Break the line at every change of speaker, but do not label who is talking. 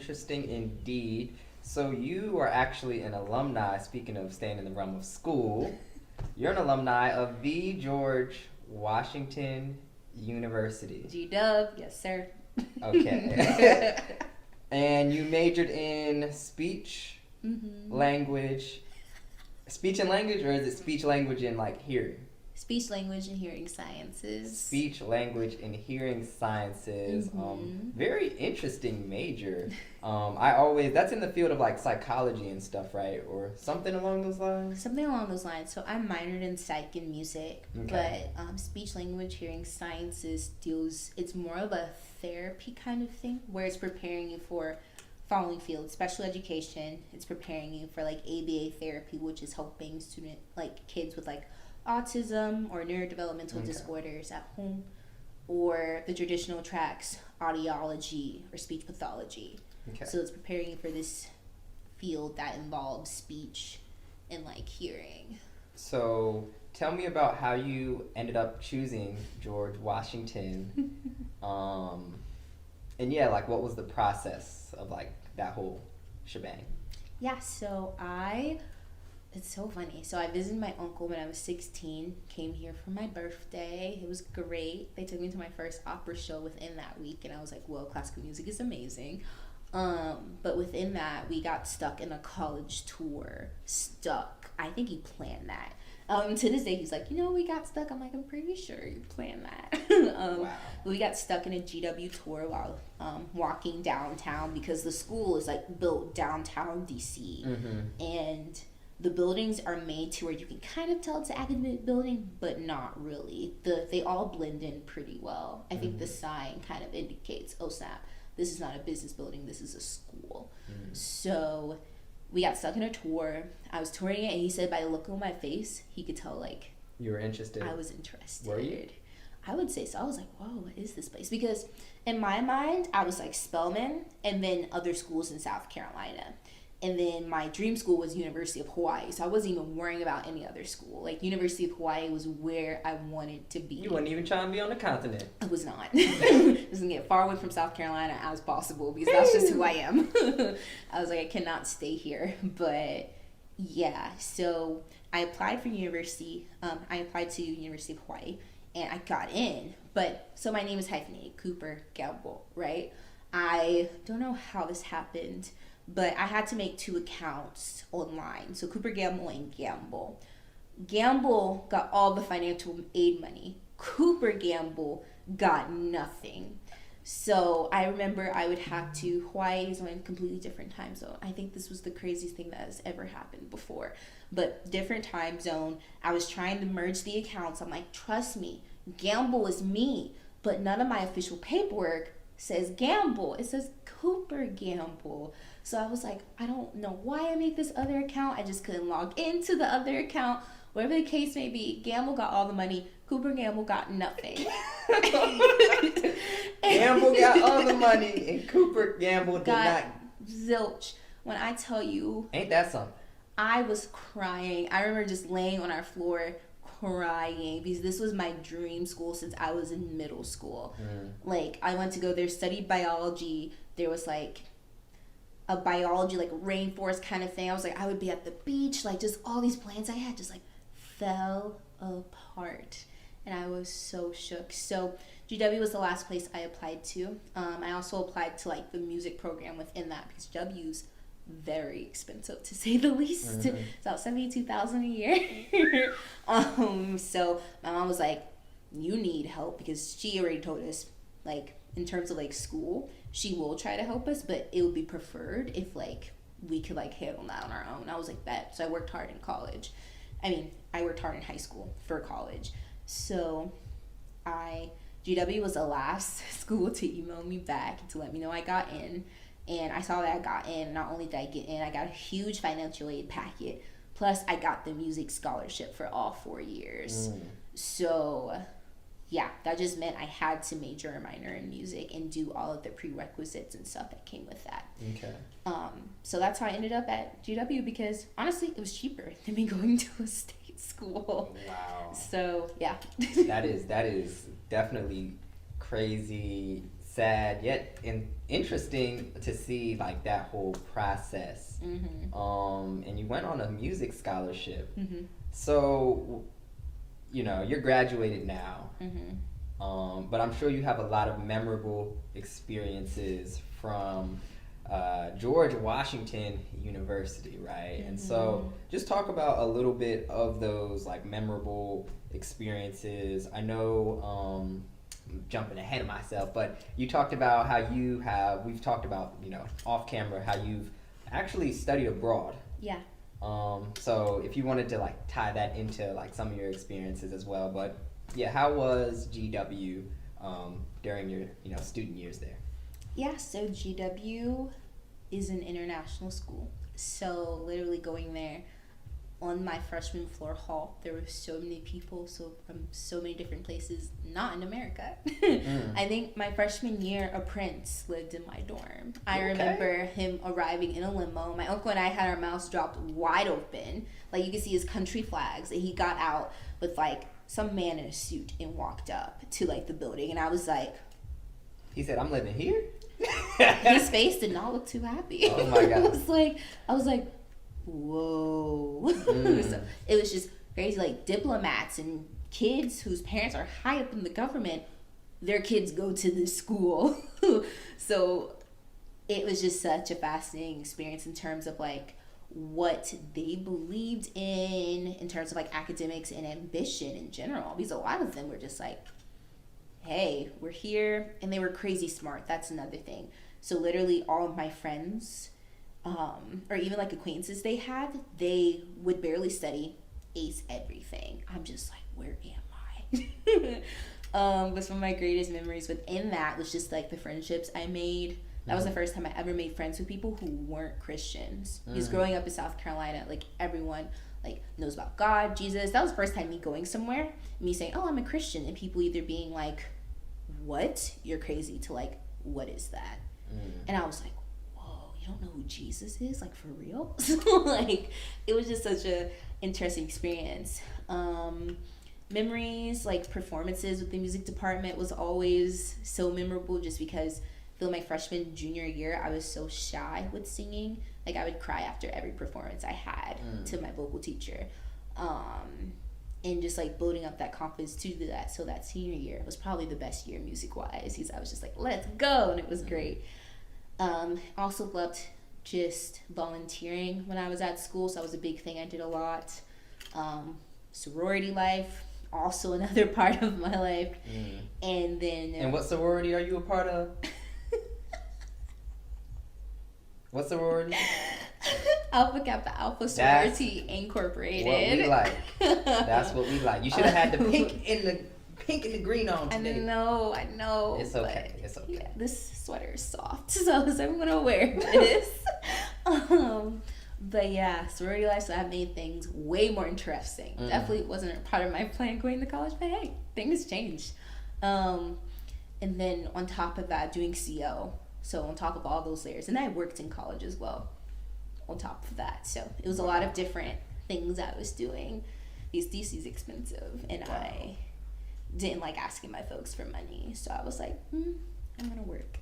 interesting indeed. So you are actually an alumni, speaking of staying in the realm of school, you're an alumni of the George Washington University.
G-Dub, yes sir.
Okay. And you majored in language, speech and language, or is it speech, language, and like hearing?
Speech, language, and hearing sciences.
Speech, language, and hearing sciences. Very interesting major. That's in the field of like psychology and stuff, right? Or something along those lines?
Something along those lines. So I minored in psych and music, but speech, language, hearing sciences it's more of a therapy kind of thing, where it's preparing you for following fields, special education. It's preparing you for like ABA therapy, which is helping kids with like autism or neurodevelopmental disorders at home, or the traditional tracks, audiology or speech pathology. So it's preparing you for this field that involves speech and like hearing.
So tell me about how you ended up choosing George Washington. And yeah, like what was the process of like that whole shebang?
Yeah, so it's so funny. So I visited my uncle when I was 16, came here for my birthday. It was great. They took me to my first opera show within that week, and I was like, whoa, classical music is amazing. But within that, we got stuck in a college tour. I think he planned that. To this day, he's like, we got stuck. I'm like, I'm pretty sure you planned that.
Wow.
We got stuck in a GW tour while walking downtown, because the school is like built downtown DC. And the buildings are made to where you can kind of tell it's an academic building, but not really. They all blend in pretty well. I think the sign kind of indicates, oh snap, this is not a business building, this is a school. So we got stuck in a tour. I was touring it, and he said by the look on my face, he could tell like
you were interested.
I was interested.
Were you?
I would say so. I was like, whoa, what is this place? Because in my mind, I was like Spelman and then other schools in South Carolina. And then my dream school was University of Hawaii. So I wasn't even worrying about any other school. Like, University of Hawaii was where I wanted to be.
You weren't even trying to be on the continent.
I was not. I was going to get far away from South Carolina as possible, because that's just who I am. I was like, I cannot stay here. But, yeah. So I applied for university. I applied to University of Hawaii, and I got in. But, so my name is hyphenated, Cooper-Gamble, right? I don't know how this happened, but I had to make 2 accounts online. So Cooper-Gamble and Gamble. Gamble got all the financial aid money. Cooper-Gamble got nothing. So I remember I would have to, Hawaii is on a completely different time zone. I think this was the craziest thing that has ever happened before. But different time zone. I was trying to merge the accounts. I'm like, trust me, Gamble is me. But none of my official paperwork says Gamble. It says Cooper-Gamble. So I was like, I don't know why I made this other account. I just couldn't log into the other account. Whatever the case may be, Gamble got all the money. Cooper-Gamble got nothing.
Gamble got all the money, and Cooper-Gamble did
got
not.
Zilch. When I tell you,
Ain't that something?
I was crying. I remember just laying on our floor crying, because this was my dream school since I was in middle school. Like, I went to go there, studied biology. There was like a biology, like rainforest kind of thing. I was like, I would be at the beach, like just all these plans I had just like fell apart, and I was so shook. So GW was the last place I applied to. I also applied to like the music program within that, because W's very expensive, to say the least. It's about $72,000 a year. So my mom was like, you need help, because she already told us, like, in terms of like school, she will try to help us, but it would be preferred if like we could like handle that on our own. I was like, bet. So I worked hard in college. I worked hard in high school for college. So GW was the last school to email me back to let me know I got in. And I saw that I got in. Not only did I get in, I got a huge financial aid packet. Plus, I got the music scholarship for all 4 years. So, yeah, that just meant I had to major or minor in music and do all of the prerequisites and stuff that came with that.
Okay.
So that's how I ended up at GW, because honestly, it was cheaper than me going to a state school.
Wow.
So, yeah.
That is definitely crazy sad yet interesting to see like that whole process. And you went on a music scholarship. So, you know, you're graduated now. But I'm sure you have a lot of memorable experiences from George Washington University, right? And so just talk about a little bit of those like memorable experiences. I know I'm jumping ahead of myself, but you talked about how we've talked about, you know, off camera, how you've actually studied abroad.
Yeah.
So if you wanted to like tie that into like some of your experiences as well, but yeah, how was GW during your, you know, student years there?
Yeah, so GW is an international school. So literally going there on my freshman floor hall, there were so many people, so from so many different places, not in America. I think my freshman year, a prince lived in my dorm. I remember him arriving in a limo. My uncle and I had our mouths dropped wide open. Like you could see his country flags. And he got out with like some man in a suit and walked up to like the building. And I was like...
He said, I'm living here?
His face did not look too happy.
Oh my God.
I was like, whoa. So it was just crazy. Like diplomats and kids whose parents are high up in the government, their kids go to this school. So it was just such a fascinating experience in terms of like what they believed in terms of like academics and ambition in general, because a lot of them were just like, hey, we're here. And they were crazy smart. That's another thing. So literally all of my friends, or even like acquaintances they had, they would barely study, ace everything. I'm just like, where am I? But some of my greatest memories within that was just like the friendships I made. That was the first time I ever made friends with people who weren't Christians. Because growing up in South Carolina, like everyone like knows about God, Jesus. That was the first time me going somewhere, me saying, oh, I'm a Christian, and people either being like, what? You're crazy, to like, what is that? And I was like, whoa, you don't know who Jesus is? Like, for real? So, like, it was just such a interesting experience. Memories, like performances with the music department was always so memorable just because I feel my freshman, junior year, I was so shy with singing. Like, I would cry after every performance I had to my vocal teacher. And just, like, building up that confidence to do that. So that senior year was probably the best year music-wise. Because I was just like, let's go. And it was great. Also loved just volunteering when I was at school. So that was a big thing I did a lot. Sorority life, also another part of my life. And then...
And what sorority are you a part of? What sorority?
Alpha Kappa Alpha Sorority Incorporated.
What we like. That's what we like. You should have had the pink and the green on today.
I know.
It's okay. It's okay.
Yeah, this sweater is soft, so I was like, I'm gonna wear this. But yeah, sorority life, so that made things way more interesting. Definitely wasn't a part of my plan going to college, but hey, things changed. And then on top of that, doing CO. So on top of all those layers, and I worked in college as well on top of that. So it was a lot of different things I was doing. Because DC's expensive, and I didn't like asking my folks for money. So I was like, I'm gonna work.